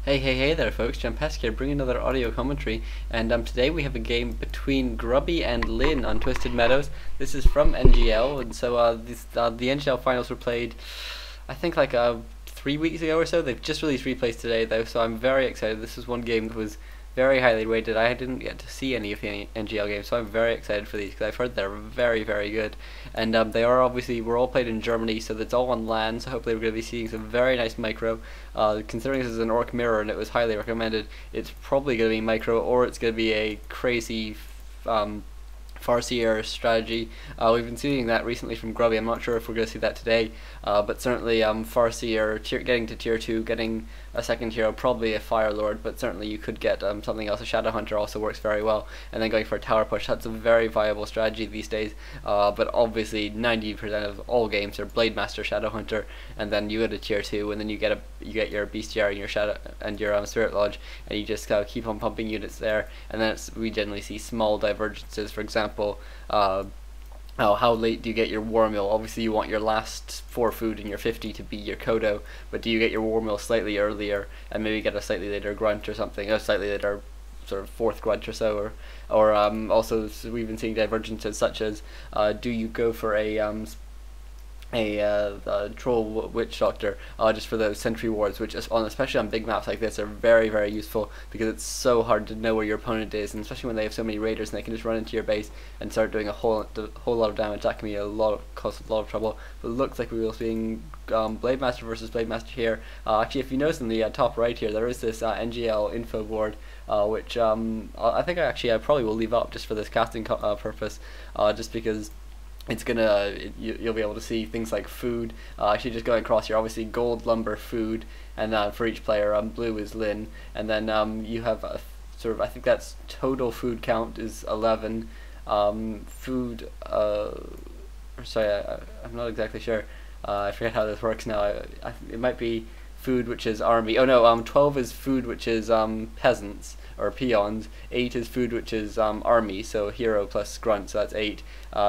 Hey there folks, Jampesk here, bringing another audio commentary, and today we have a game between Grubby and Lynn on Twisted Meadows. This is from NGL, and so the NGL finals were played, I think 3 weeks ago or so. They've just released replays today though, so I'm very excited. This was one game that was very highly rated. I didn't get to see any of the NGL games, so I'm very excited for these because I've heard they're very good. And they are obviously, we're all played in Germany, so that's all on LAN, so hopefully we're going to be seeing some very nice micro. Considering this is an Orc mirror and it was highly recommended, it's probably going to be micro, or it's going to be a crazy Farseer strategy. We've been seeing that recently from Grubby. I'm not sure if we're going to see that today, but certainly Farseer getting to tier 2, getting a second hero, probably a Fire Lord, but certainly you could get something else. A Shadow Hunter also works very well, and then going for a tower push, that's a very viable strategy these days. But obviously 90% of all games are Blade Master, Shadow Hunter, and then you go to tier 2, and then you get your Bestiary and your Shadow and your Spirit Lodge, and you just keep on pumping units there. And then we generally see small divergences. For example, how late do you get your war mill? Obviously you want your last 4 food in your 50 to be your Kodo, but do you get your war mill slightly earlier and maybe get a slightly later grunt or something, a slightly later sort of 4th grunt or so, or also we've been seeing divergences such as do you go for a troll witch doctor just for those sentry wards, which especially on big maps like this are very useful, because it's so hard to know where your opponent is, and especially when they have so many raiders and they can just run into your base and start doing a whole lot of damage. That can be cause a lot of trouble. But it looks like we will be seeing Blade Master versus Blade Master here. Actually, if you notice in the top right here, there is this NGL info board, which I think I probably will leave up just for this casting purpose, just because it's you'll be able to see things like food. Actually, just going across here, obviously gold, lumber, food, and for each player, blue is Lynn, and then you have a sort of, I think that's total food count is 11. Food, sorry, I'm not exactly sure. I forget how this works now. It might be food, which is army. Oh no, 12 is food, which is peasants or peons. 8 is food, which is army, so hero plus grunt, so that's 8.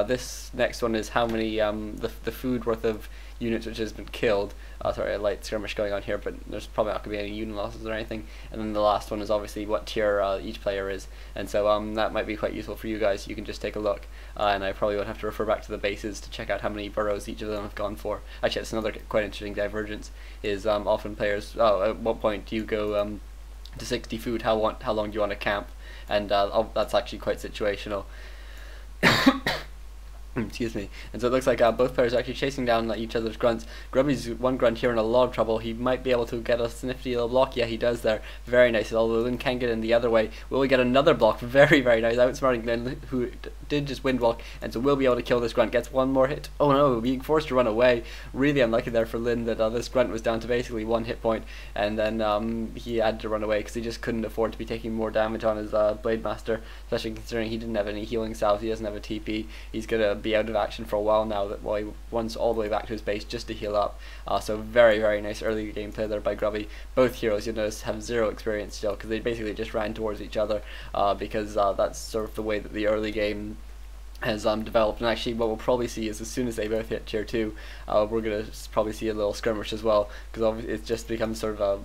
This next one is how many the food worth of units which has been killed. Sorry, a light skirmish going on here, but there's probably not going to be any unit losses or anything. And then the last one is obviously what tier each player is, and so that might be quite useful for you guys. You can just take a look, and I probably would have to refer back to the bases to check out how many burrows each of them have gone for. Actually, that's another quite interesting divergence, is often players, at what point do you go to 60 food, how long do you want to camp? And that's actually quite situational. Excuse me. And so it looks like both players are actually chasing down each other's grunts. Grubby's one grunt here in a lot of trouble. He might be able to get a nifty little block. Yeah, he does there. Very nice. Although Lynn can get in the other way. Will we get another block? Very nice. Outsmarting Lynn, who did just windwalk, and so we'll be able to kill this grunt. Gets one more hit. Oh no, being forced to run away. Really unlucky there for Lynn that this grunt was down to basically 1 hit point, and then he had to run away because he just couldn't afford to be taking more damage on his Blade Master, especially considering he didn't have any healing salves. He doesn't have a TP. He's gonna be out of action for a while now, while he runs all the way back to his base just to heal up. So very nice early gameplay there by Grubby. Both heroes, you'll notice, have 0 experience still, because they basically just ran towards each other, because that's sort of the way that the early game has developed. And actually what we'll probably see is as soon as they both hit tier 2, we're going to probably see a little skirmish as well, because it just becomes sort of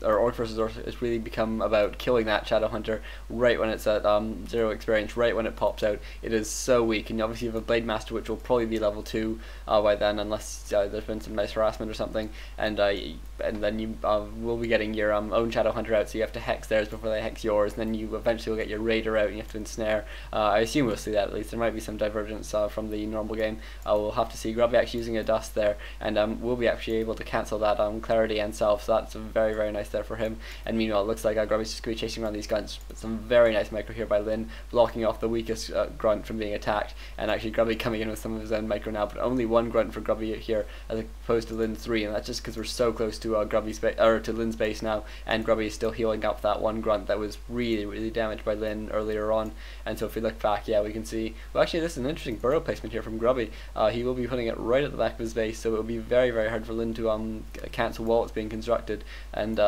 or Orc versus Orc, it's really become about killing that Shadow Hunter right when it's at 0 experience, right when it pops out. It is so weak, and you obviously have a Blade Master, which will probably be level 2 by then, unless there's been some nice harassment or something, and then you will be getting your own Shadow Hunter out, so you have to hex theirs before they hex yours, and then you eventually will get your Raider out and you have to ensnare. I assume we'll see that at least. There might be some divergence from the normal game. We'll have to see. Grubby actually using a dust there, and we'll be actually able to cancel that clarity and self, so that's very nice there for him. And meanwhile it looks like Grubby's just going to be chasing around these grunts, but some very nice micro here by Lynn, blocking off the weakest grunt from being attacked, and actually Grubby coming in with some of his own micro now, but only 1 grunt for Grubby here as opposed to Lynn's 3, and that's just because we're so close to Grubby's to Lynn's base now, and Grubby is still healing up that 1 grunt that was really damaged by Lynn earlier on. And so if we look back, yeah, we can see, well actually this is an interesting burrow placement here from Grubby. He will be putting it right at the back of his base, so it will be very hard for Lynn to cancel while it's being constructed, and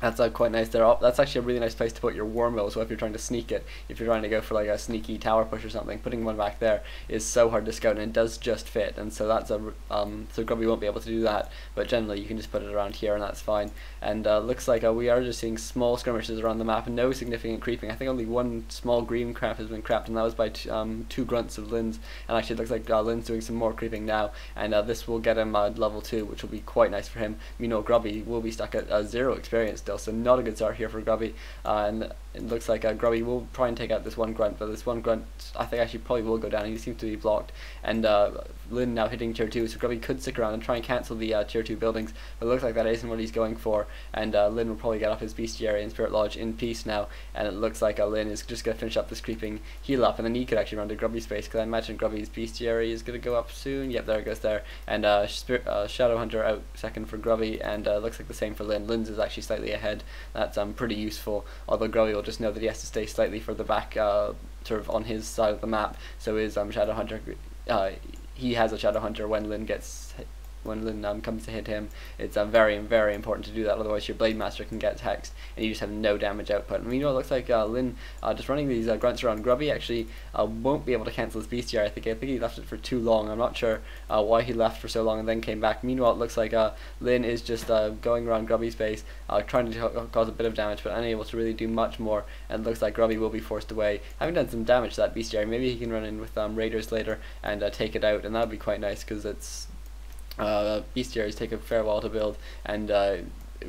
That's quite nice there. That's actually a really nice place to put your war mill. So if you're trying to sneak it, if you're trying to go for like a sneaky tower push or something, putting one back there is so hard to scout, and it does just fit. And so that's so Grubby won't be able to do that. But generally, you can just put it around here, and that's fine. And looks like we are just seeing small skirmishes around the map, and no significant creeping. I think only one small green crap has been crapped, and that was by two grunts of Lynn's. And actually, it looks like Lynn's doing some more creeping now, and this will get him level 2, which will be quite nice for him. Grubby will be stuck at 0 experience still, so not a good start here for Grubby. And it looks like Grubby will try and take out this one grunt, but this one grunt I think actually probably will go down. He seems to be blocked, and Lynn now hitting tier 2, so Grubby could stick around and try and cancel the tier 2 buildings, but it looks like that isn't what he's going for, and Lynn will probably get off his bestiary and Spirit Lodge in peace now, and it looks like Lynn is just going to finish up this creeping heal up, and then he could actually run to Grubby's space, because I imagine Grubby's bestiary is going to go up soon. Yep, there it goes there, and Shadow Hunter out second for Grubby, and looks like the same for Lynn. Lynn's is actually slightly ahead. That's pretty useful, although Grubby will just know that he has to stay slightly further back, sort of on his side of the map, so his Shadow Hunter, he has a Shadow Hunter when Lynn comes to hit him. It's very, very important to do that, otherwise your Blade Master can get hexed and you just have no damage output. And it looks like Lynn just running these grunts around. Grubby actually won't be able to cancel his bestiary. I think he left it for too long. I'm not sure why he left for so long and then came back. Meanwhile, it looks like Lynn is just going around Grubby's base, trying to cause a bit of damage, but unable to really do much more. And it looks like Grubby will be forced away, having done some damage to that bestiary. Maybe he can run in with Raiders later and take it out, and that would be quite nice, because it's bestiaries take a fair while to build, and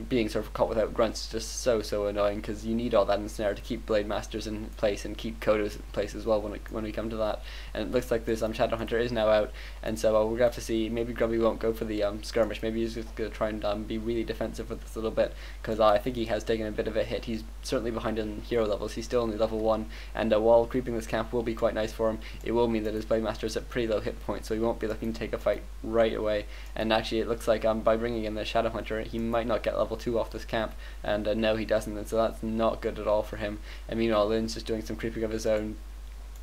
being sort of caught without grunts is just so annoying, because you need all that ensnare to keep Blade Masters in place and keep Kodos in place as well when we come to that. And it looks like this Shadow Hunter is now out, and so we're going to have to see. Maybe Grubby won't go for the skirmish. Maybe he's just going to try and be really defensive with this a little bit, because I think he has taken a bit of a hit. He's certainly behind in hero levels. He's still only level 1, and while creeping this camp will be quite nice for him, it will mean that his Blade Master is at pretty low hit points, so he won't be looking to take a fight right away. And actually it looks like by bringing in the Shadow Hunter, he might not get level 2 off this camp, and no, he doesn't, and so that's not good at all for him. And meanwhile, Lynn's just doing some creeping of his own.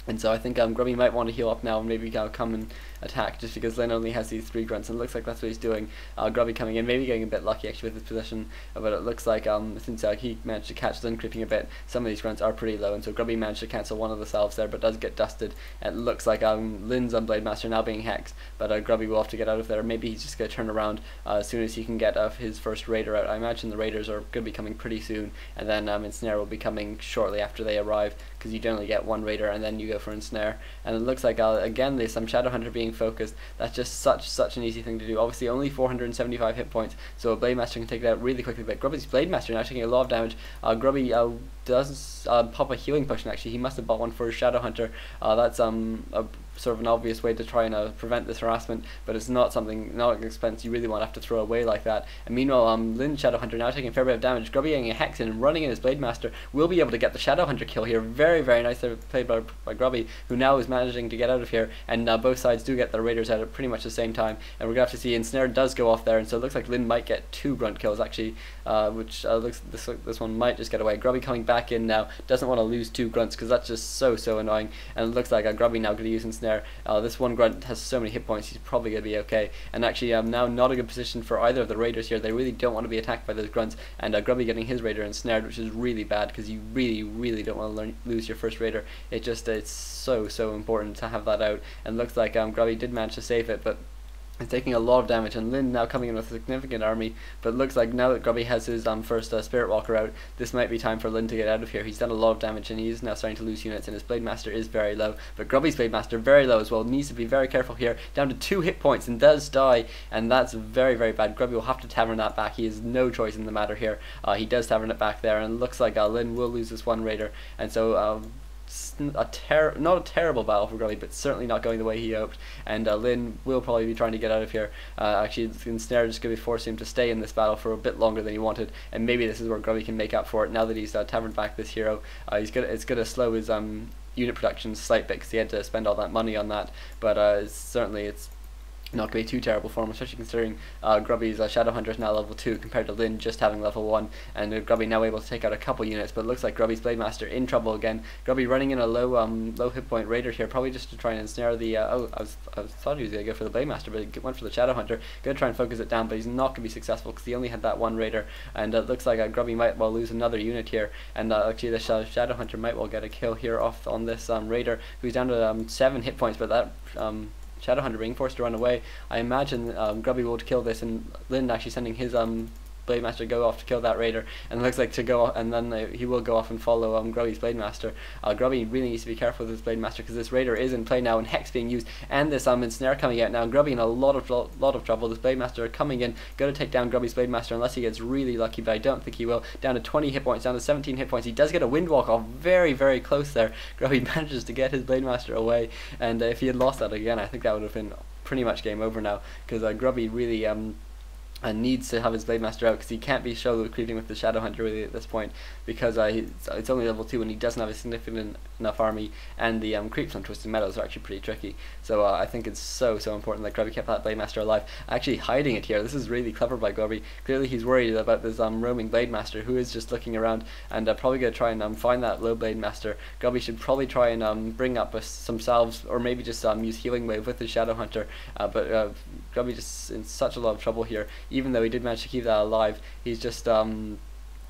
And so I think Grubby might want to heal up now and maybe come and attack, just because Lynn only has these 3 grunts, and it looks like that's what he's doing. Grubby coming in, maybe getting a bit lucky actually with his position, but it looks like since he managed to catch Lynn creeping a bit, some of these grunts are pretty low, and so Grubby managed to cancel one of the salves there, but does get dusted. And it looks like Lynn's Blade Master now being hexed, but Grubby will have to get out of there. Maybe he's just going to turn around as soon as he can get his first Raider out. I imagine the Raiders are going to be coming pretty soon, and then Ensnare will be coming shortly after they arrive, because you generally get 1 Raider and then you go for Ensnare. And it looks like again there's some Shadow Hunter being focused. That's just such an easy thing to do. Obviously only 475 hit points, so a Blade Master can take it out really quickly, but Grubby's Blade Master now taking a lot of damage. Grubby does pop a healing potion. Actually, he must have bought one for his Shadow Hunter. That's a sort of an obvious way to try and prevent this harassment, but it's not an expense you really want to have to throw away like that. And meanwhile, Lynn Shadow Hunter now taking a fair bit of damage. Grubby getting a hex in and running in his Blade Master will be able to get the Shadow Hunter kill here. Very, very nice played by Grubby, who now is managing to get out of here, and both sides do get their Raiders out at pretty much the same time, and we're going to have to see. Ensnare does go off there, and so it looks like Lynn might get 2 grunt kills actually, which looks this one might just get away. Grubby coming back in now, doesn't want to lose 2 grunts, because that's just so annoying, and it looks like Grubby now going to use Ensnare. This one grunt has so many hit points, he's probably going to be okay. And actually now not a good position for either of the Raiders here. They really don't want to be attacked by those grunts, and Grubby getting his Raider ensnared, which is really bad, because you really don't want to lose your first Raider. It's so important to have that out, and looks like Grubby did manage to save it, but it's taking a lot of damage, and Lynn now coming in with a significant army. But it looks like now that Grubby has his first Spirit Walker out, this might be time for Lynn to get out of here. He's done a lot of damage, and he is now starting to lose units, and his Blade Master is very low. But Grubby's Blade Master very low as well, needs to be very careful here, down to 2 hit points, and does die, and that's very bad. Grubby will have to tavern that back. He has no choice in the matter here. He does tavern it back there, and it looks like Lynn will lose this 1 Raider, and so not a terrible battle for Grubby, but certainly not going the way he hoped, and Lynn will probably be trying to get out of here. Actually, Ensnare is going to force him to stay in this battle for a bit longer than he wanted, and maybe this is where Grubby can make up for it now that he's taverned back this hero. It's going to slow his unit production a slight bit, because he had to spend all that money on that, but certainly it's not going to be too terrible for him, especially considering Grubby's Shadowhunter is now level 2 compared to Lynn just having level 1, and Grubby now able to take out a couple units, but it looks like Grubby's Blademaster in trouble again. Grubby running in a low hit point Raider here, probably just to try and ensnare the, I thought he was going to go for the Blademaster, but he went for the Shadowhunter, going to try and focus it down, but he's not going to be successful because he only had that one Raider, and it looks like Grubby might well lose another unit here, and actually the Shadowhunter might well get a kill here off on this Raider, who's down to 7 hit points, but that Shadowhunter being forced to run away. I imagine Grubby will kill this, and Lynn actually sending his Blademaster go off to kill that Raider, and it looks like to go, and then he will go off and follow Grubby's Blademaster. Grubby really needs to be careful with his Blademaster because this Raider is in play now, and Hex being used, and this ensnare coming out now. Grubby in a lot of trouble. This Blademaster coming in, going to take down Grubby's Blademaster unless he gets really lucky, but I don't think he will. Down to 20 hit points, down to 17 hit points. He does get a Windwalk off, very close there. Grubby manages to get his Blademaster away, and if he had lost that again, I think that would have been pretty much game over now, because Grubby really and needs to have his Blademaster out because he can't be solo creeping with the Shadowhunter really at this point, because it's only level 2 and he doesn't have a significant enough army, and the creeps on Twisted Meadows are actually pretty tricky. So I think it's so important that Grubby kept that Blademaster alive, actually hiding it here. This is really clever by Grubby. Clearly he's worried about this roaming Blademaster who is just looking around, and probably going to try and find that low Blademaster. Grubby should probably try and bring up some salves, or maybe just use Healing Wave with the Shadowhunter, but Grubby just in such a lot of trouble here. Even though he did manage to keep that alive, he's just